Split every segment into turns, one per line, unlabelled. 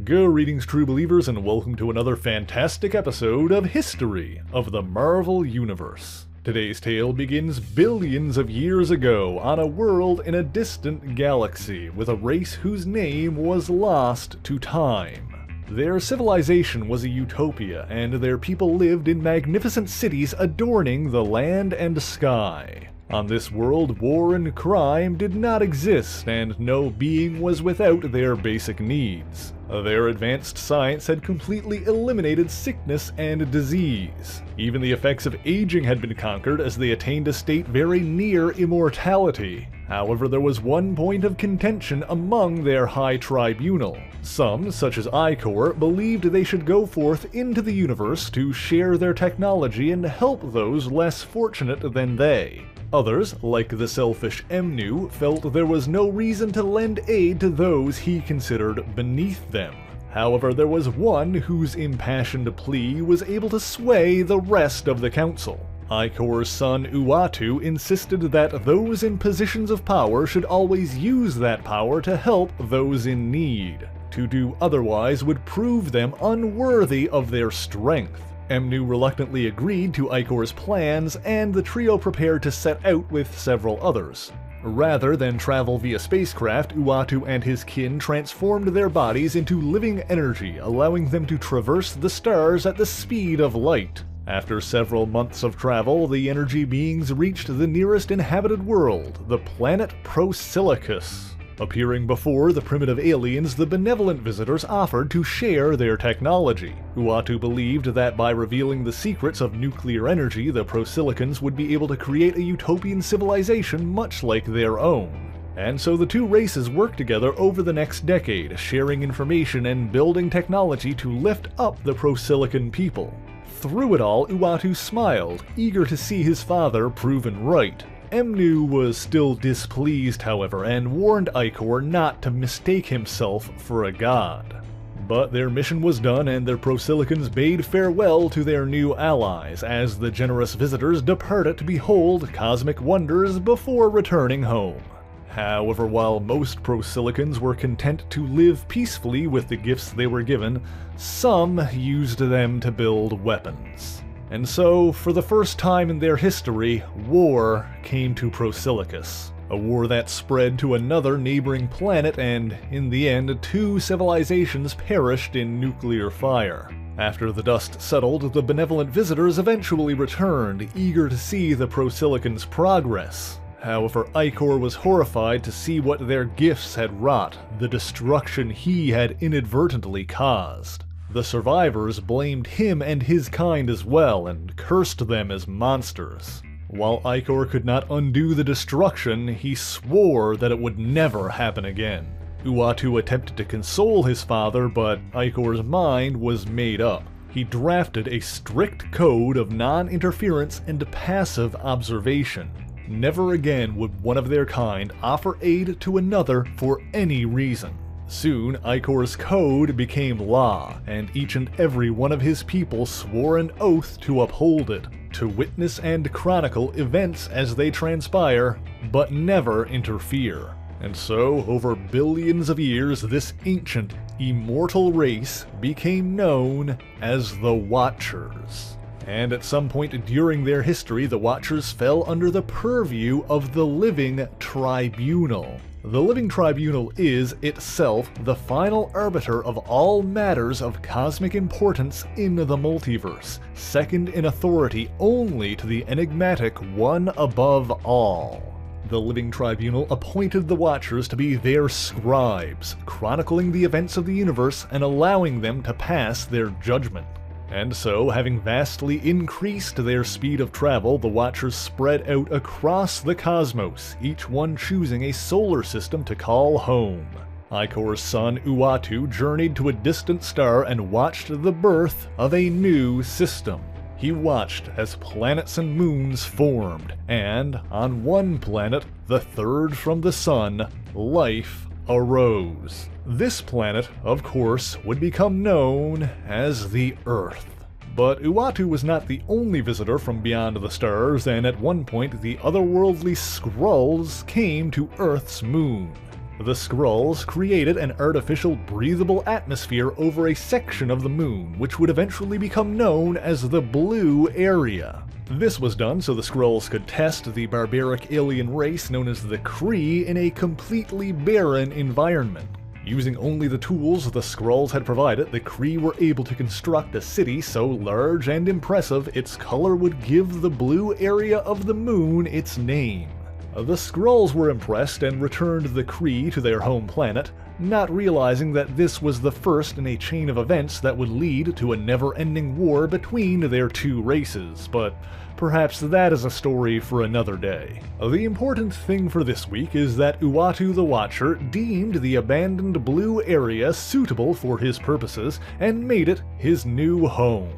Greetings, true believers, and welcome to another fantastic episode of History of the Marvel Universe. Today's tale begins billions of years ago on a world in a distant galaxy with a race whose name was lost to time. Their civilization was a utopia, and their people lived in magnificent cities adorning the land and sky. On this world, war and crime did not exist, and no being was without their basic needs. Their advanced science had completely eliminated sickness and disease. Even the effects of aging had been conquered as they attained a state very near immortality. However, there was one point of contention among their high tribunal. Some, such as Icor, believed they should go forth into the universe to share their technology and help those less fortunate than they. Others, like the selfish Emnu, felt there was no reason to lend aid to those he considered beneath them. However, there was one whose impassioned plea was able to sway the rest of the council. Icor's son Uatu insisted that those in positions of power should always use that power to help those in need. To do otherwise would prove them unworthy of their strength. Emnu reluctantly agreed to Icor's plans, and the trio prepared to set out with several others. Rather than travel via spacecraft, Uatu and his kin transformed their bodies into living energy, allowing them to traverse the stars at the speed of light. After several months of travel, the energy beings reached the nearest inhabited world, the planet Prosilicus. Appearing before the primitive aliens, the benevolent visitors offered to share their technology. Uatu believed that by revealing the secrets of nuclear energy, the Prosilicans would be able to create a utopian civilization much like their own. And so the two races worked together over the next decade, sharing information and building technology to lift up the Prosilican people. Through it all, Uatu smiled, eager to see his father proven right. Emnu was still displeased, however, and warned Icor not to mistake himself for a god. But their mission was done, and the Prosilicans bade farewell to their new allies as the generous visitors departed to behold cosmic wonders before returning home. However, while most Prosilicans were content to live peacefully with the gifts they were given, some used them to build weapons. And so, for the first time in their history, war came to Prosilicus. A war that spread to another neighboring planet, and in the end, two civilizations perished in nuclear fire. After the dust settled, the benevolent visitors eventually returned, eager to see the Prosilicans' progress. However, Icor was horrified to see what their gifts had wrought, the destruction he had inadvertently caused. The survivors blamed him and his kind as well, and cursed them as monsters. While Icor could not undo the destruction, he swore that it would never happen again. Uatu attempted to console his father, but Icor's mind was made up. He drafted a strict code of non-interference and passive observation. Never again would one of their kind offer aid to another for any reason. Soon, Icor's code became law, and each and every one of his people swore an oath to uphold it, to witness and chronicle events as they transpire, but never interfere. And so, over billions of years, this ancient, immortal race became known as the Watchers. And at some point during their history, the Watchers fell under the purview of the Living Tribunal. The Living Tribunal is, itself, the final arbiter of all matters of cosmic importance in the multiverse, second in authority only to the enigmatic One Above All. The Living Tribunal appointed the Watchers to be their scribes, chronicling the events of the universe and allowing them to pass their judgment. And so, having vastly increased their speed of travel, the Watchers spread out across the cosmos, each one choosing a solar system to call home. Icor's son Uatu journeyed to a distant star and watched the birth of a new system. He watched as planets and moons formed, and, on one planet, the third from the sun, life arose. This planet, of course, would become known as the Earth. But Uatu was not the only visitor from beyond the stars, and at one point the otherworldly Skrulls came to Earth's moon. The Skrulls created an artificial breathable atmosphere over a section of the moon, which would eventually become known as the Blue Area. This was done so the Skrulls could test the barbaric alien race known as the Kree in a completely barren environment. Using only the tools the Skrulls had provided, the Kree were able to construct a city so large and impressive its color would give the blue area of the moon its name. The Skrulls were impressed and returned the Kree to their home planet, not realizing that this was the first in a chain of events that would lead to a never-ending war between their two races, but perhaps that is a story for another day. The important thing for this week is that Uatu the Watcher deemed the abandoned blue area suitable for his purposes and made it his new home.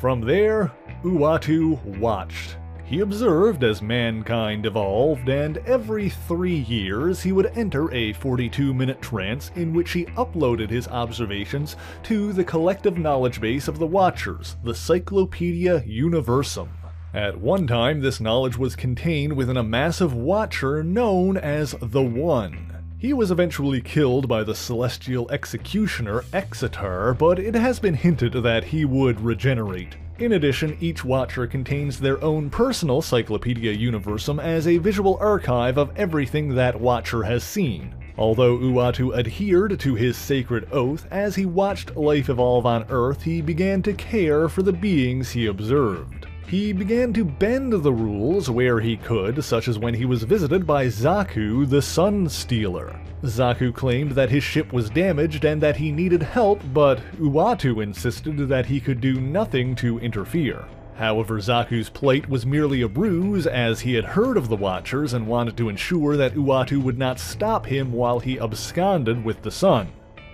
From there, Uatu watched. He observed as mankind evolved, and every 3 years he would enter a 42-minute trance in which he uploaded his observations to the collective knowledge base of the Watchers, the Cyclopedia Universum. At one time, this knowledge was contained within a massive Watcher known as the One. He was eventually killed by the celestial executioner Exeter, but it has been hinted that he would regenerate. In addition, each Watcher contains their own personal Cyclopedia Universum as a visual archive of everything that Watcher has seen. Although Uatu adhered to his sacred oath, as he watched life evolve on Earth, he began to care for the beings he observed. He began to bend the rules where he could, such as when he was visited by Zaku the Sun Stealer. Zaku claimed that his ship was damaged and that he needed help, but Uatu insisted that he could do nothing to interfere. However, Zaku's plight was merely a ruse, as he had heard of the Watchers and wanted to ensure that Uatu would not stop him while he absconded with the sun.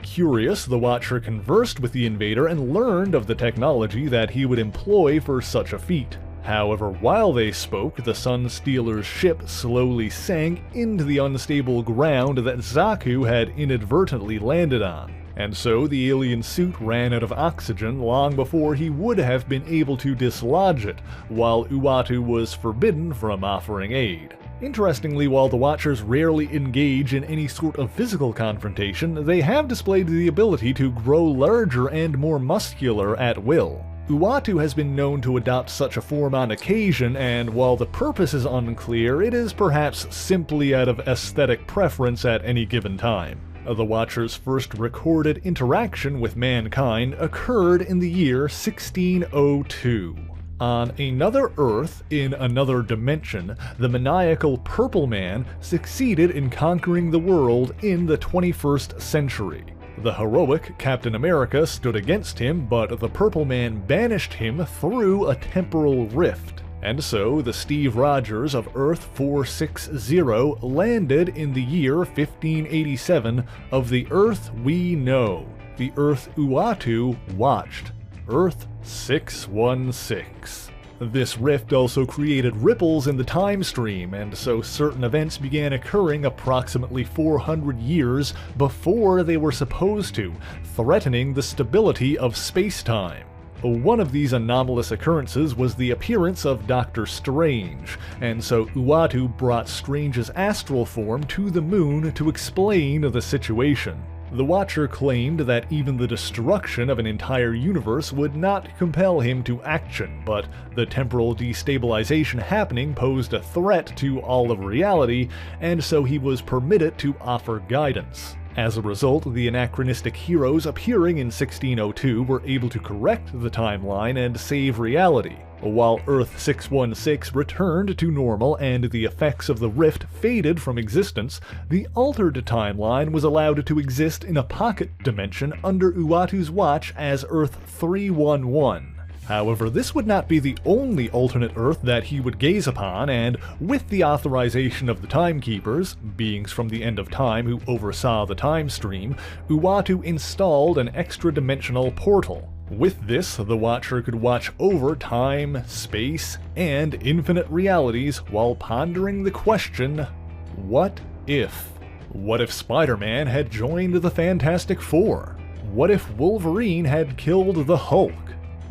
Curious, the Watcher conversed with the invader and learned of the technology that he would employ for such a feat. However, while they spoke, the Sun Stealer's ship slowly sank into the unstable ground that Zaku had inadvertently landed on, and so the alien suit ran out of oxygen long before he would have been able to dislodge it, while Uatu was forbidden from offering aid. Interestingly, while the Watchers rarely engage in any sort of physical confrontation, they have displayed the ability to grow larger and more muscular at will. Uatu has been known to adopt such a form on occasion, and while the purpose is unclear, it is perhaps simply out of aesthetic preference at any given time. The Watcher's first recorded interaction with mankind occurred in the year 1602. On another Earth, in another dimension, the maniacal Purple Man succeeded in conquering the world in the 21st century. The heroic Captain America stood against him, but the Purple Man banished him through a temporal rift. And so, the Steve Rogers of Earth 460 landed in the year 1587 of the Earth we know, the Earth Uatu watched, Earth 616. This rift also created ripples in the time stream, and so certain events began occurring approximately 400 years before they were supposed to, threatening the stability of space-time. One of these anomalous occurrences was the appearance of Dr. Strange, and so Uatu brought Strange's astral form to the moon to explain the situation. The Watcher claimed that even the destruction of an entire universe would not compel him to action, but the temporal destabilization happening posed a threat to all of reality, and so he was permitted to offer guidance. As a result, the anachronistic heroes appearing in 1602 were able to correct the timeline and save reality. While Earth 616 returned to normal and the effects of the rift faded from existence, the altered timeline was allowed to exist in a pocket dimension under Uatu's watch as Earth 311. However, this would not be the only alternate Earth that he would gaze upon, and with the authorization of the Timekeepers, beings from the end of time who oversaw the time stream, Uatu installed an extra-dimensional portal. With this, the Watcher could watch over time, space, and infinite realities while pondering the question, what if? What if Spider-Man had joined the Fantastic Four? What if Wolverine had killed the Hulk?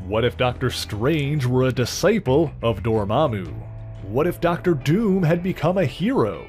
What if Doctor Strange were a disciple of Dormammu? What if Doctor Doom had become a hero?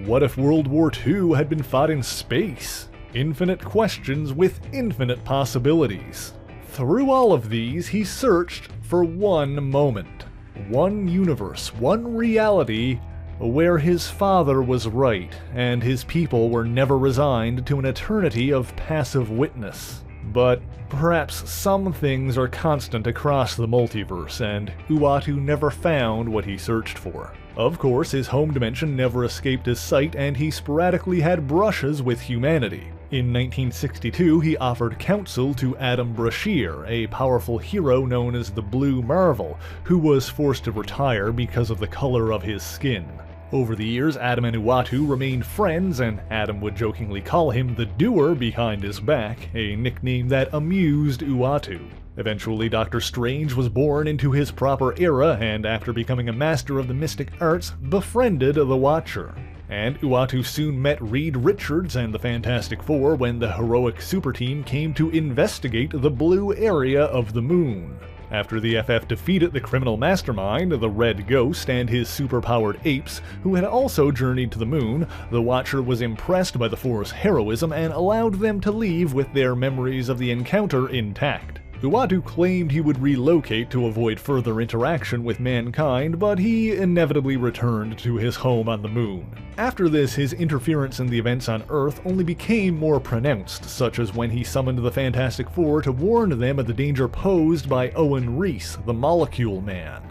What if World War II had been fought in space? Infinite questions with infinite possibilities. Through all of these, he searched for one moment, one universe, one reality where his father was right and his people were never resigned to an eternity of passive witness. But perhaps some things are constant across the multiverse, and Uatu never found what he searched for. Of course, his home dimension never escaped his sight, and he sporadically had brushes with humanity. In 1962, he offered counsel to Adam Brashear, a powerful hero known as the Blue Marvel, who was forced to retire because of the color of his skin. Over the years, Adam and Uatu remained friends, and Adam would jokingly call him the Doer behind his back, a nickname that amused Uatu. Eventually, Doctor Strange was born into his proper era, and after becoming a master of the mystic arts, befriended the Watcher. And Uatu soon met Reed Richards and the Fantastic Four when the heroic super team came to investigate the blue area of the moon. After the FF defeated the criminal mastermind, the Red Ghost, and his superpowered apes, who had also journeyed to the moon, the Watcher was impressed by the Four's heroism and allowed them to leave with their memories of the encounter intact. Uatu claimed he would relocate to avoid further interaction with mankind, but he inevitably returned to his home on the moon. After this, his interference in the events on Earth only became more pronounced, such as when he summoned the Fantastic Four to warn them of the danger posed by Owen Reese, the Molecule Man.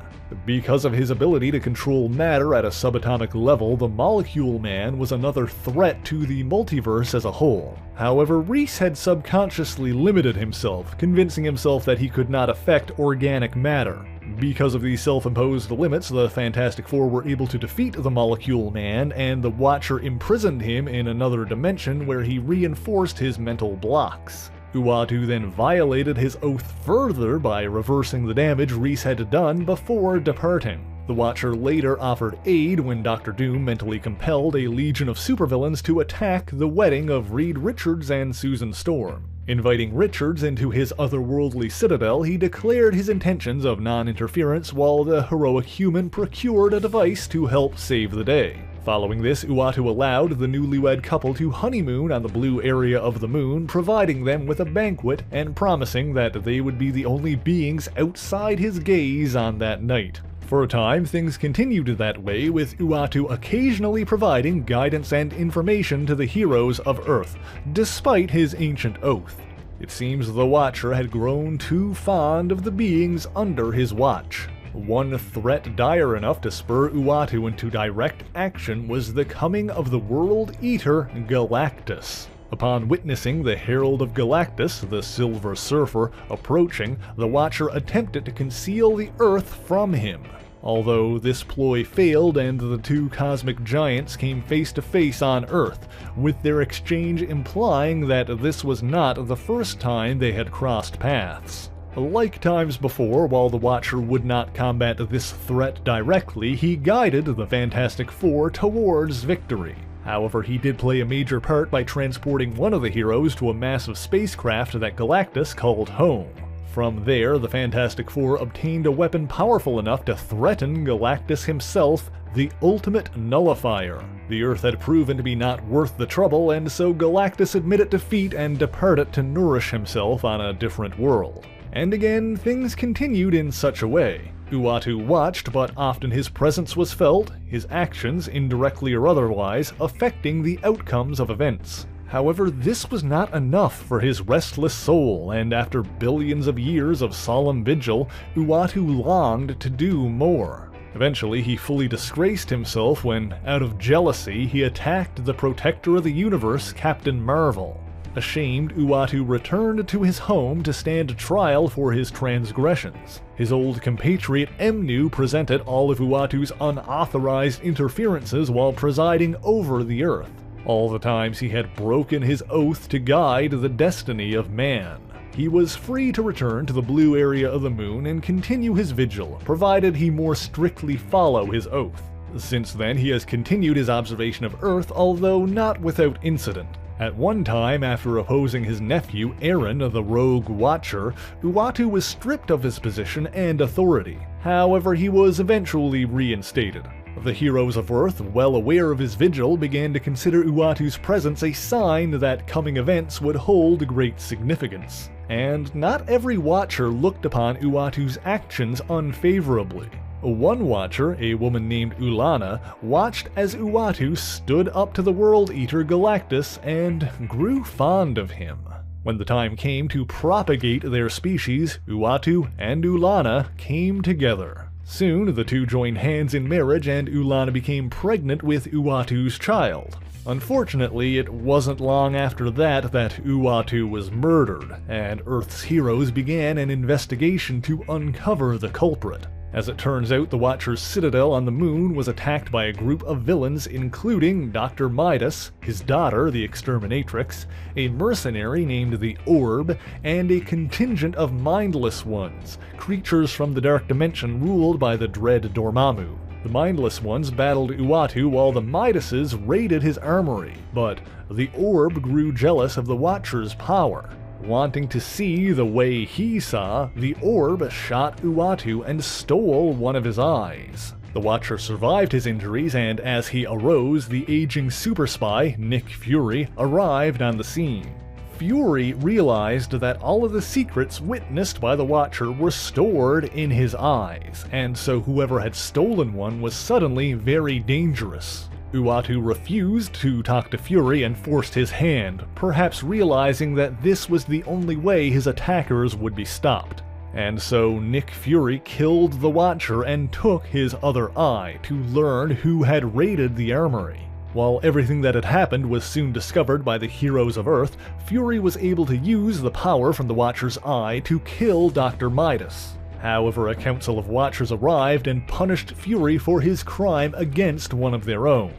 Because of his ability to control matter at a subatomic level, the Molecule Man was another threat to the multiverse as a whole. However, Reese had subconsciously limited himself, convincing himself that he could not affect organic matter. Because of these self-imposed limits, the Fantastic Four were able to defeat the Molecule Man, and the Watcher imprisoned him in another dimension where he reinforced his mental blocks. Uatu then violated his oath further by reversing the damage Reese had done before departing. The Watcher later offered aid when Dr. Doom mentally compelled a legion of supervillains to attack the wedding of Reed Richards and Susan Storm. Inviting Richards into his otherworldly citadel, he declared his intentions of non-interference while the heroic human procured a device to help save the day. Following this, Uatu allowed the newlywed couple to honeymoon on the blue area of the moon, providing them with a banquet and promising that they would be the only beings outside his gaze on that night. For a time, things continued that way, with Uatu occasionally providing guidance and information to the heroes of Earth, despite his ancient oath. It seems the Watcher had grown too fond of the beings under his watch. One threat dire enough to spur Uatu into direct action was the coming of the World Eater Galactus. Upon witnessing the Herald of Galactus, the Silver Surfer, approaching, the Watcher attempted to conceal the Earth from him. Although this ploy failed and the two cosmic giants came face to face on Earth, with their exchange implying that this was not the first time they had crossed paths. Like times before, while the Watcher would not combat this threat directly, he guided the Fantastic Four towards victory. However, he did play a major part by transporting one of the heroes to a massive spacecraft that Galactus called home. From there, the Fantastic Four obtained a weapon powerful enough to threaten Galactus himself, the Ultimate Nullifier. The Earth had proven to be not worth the trouble, and so Galactus admitted defeat and departed to nourish himself on a different world. And again, things continued in such a way. Uatu watched, but often his presence was felt, his actions, indirectly or otherwise, affecting the outcomes of events. However, this was not enough for his restless soul, and after billions of years of solemn vigil, Uatu longed to do more. Eventually, he fully disgraced himself when, out of jealousy, he attacked the protector of the universe, Captain Marvel. Ashamed, Uatu returned to his home to stand trial for his transgressions. His old compatriot Emnu presented all of Uatu's unauthorized interferences while presiding over the Earth. All the times he had broken his oath to guide the destiny of man. He was free to return to the blue area of the moon and continue his vigil, provided he more strictly follow his oath. Since then, he has continued his observation of Earth, although not without incident. At one time, after opposing his nephew, Aaron, the Rogue Watcher, Uatu was stripped of his position and authority. However, he was eventually reinstated. The heroes of Earth, well aware of his vigil, began to consider Uatu's presence a sign that coming events would hold great significance. And not every Watcher looked upon Uatu's actions unfavorably. One Watcher, a woman named Ulana, watched as Uatu stood up to the World Eater Galactus and grew fond of him. When the time came to propagate their species, Uatu and Ulana came together. Soon, the two joined hands in marriage and Ulana became pregnant with Uatu's child. Unfortunately, it wasn't long after that Uatu was murdered, and Earth's heroes began an investigation to uncover the culprit. As it turns out, the Watcher's citadel on the moon was attacked by a group of villains including Dr. Midas, his daughter, the Exterminatrix, a mercenary named the Orb, and a contingent of mindless ones, creatures from the Dark Dimension ruled by the dread Dormammu. The mindless ones battled Uatu while the Midases raided his armory, but the Orb grew jealous of the Watcher's power. Wanting to see the way he saw, the Orb shot Uatu and stole one of his eyes. The Watcher survived his injuries, and as he arose, the aging super spy, Nick Fury, arrived on the scene. Fury realized that all of the secrets witnessed by the Watcher were stored in his eyes, and so whoever had stolen one was suddenly very dangerous. Uatu refused to talk to Fury and forced his hand, perhaps realizing that this was the only way his attackers would be stopped. And so Nick Fury killed the Watcher and took his other eye to learn who had raided the armory. While everything that had happened was soon discovered by the heroes of Earth, Fury was able to use the power from the Watcher's eye to kill Dr. Midas. However, a council of Watchers arrived and punished Fury for his crime against one of their own.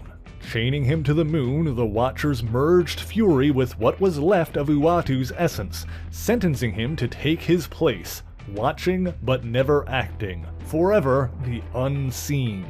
Chaining him to the moon, the Watchers merged Fury with what was left of Uatu's essence, sentencing him to take his place, watching but never acting, forever the unseen.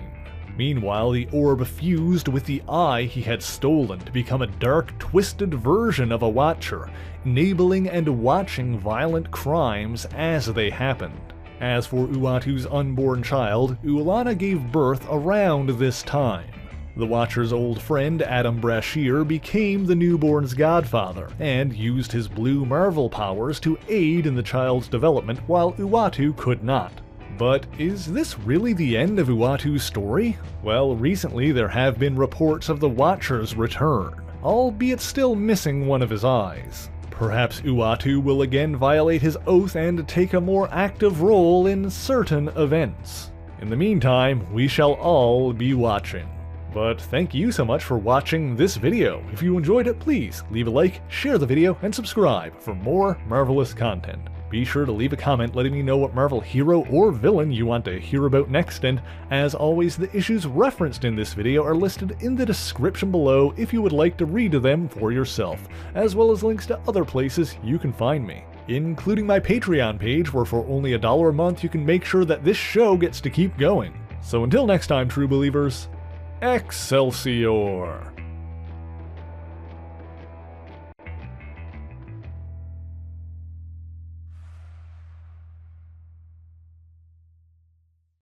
Meanwhile, the Orb fused with the eye he had stolen to become a dark, twisted version of a Watcher, enabling and watching violent crimes as they happened. As for Uatu's unborn child, Ulana gave birth around this time. The Watcher's old friend Adam Brashear became the newborn's godfather, and used his blue Marvel powers to aid in the child's development while Uatu could not. But is this really the end of Uatu's story? Well, recently there have been reports of the Watcher's return, albeit still missing one of his eyes. Perhaps Uatu will again violate his oath and take a more active role in certain events. In the meantime, we shall all be watching. But thank you so much for watching this video. If you enjoyed it, please leave a like, share the video, and subscribe for more marvelous content. Be sure to leave a comment letting me know what Marvel hero or villain you want to hear about next, and as always, the issues referenced in this video are listed in the description below if you would like to read them for yourself, as well as links to other places you can find me, including my Patreon page where for only $1 a month you can make sure that this show gets to keep going. So until next time, true believers, Excelsior!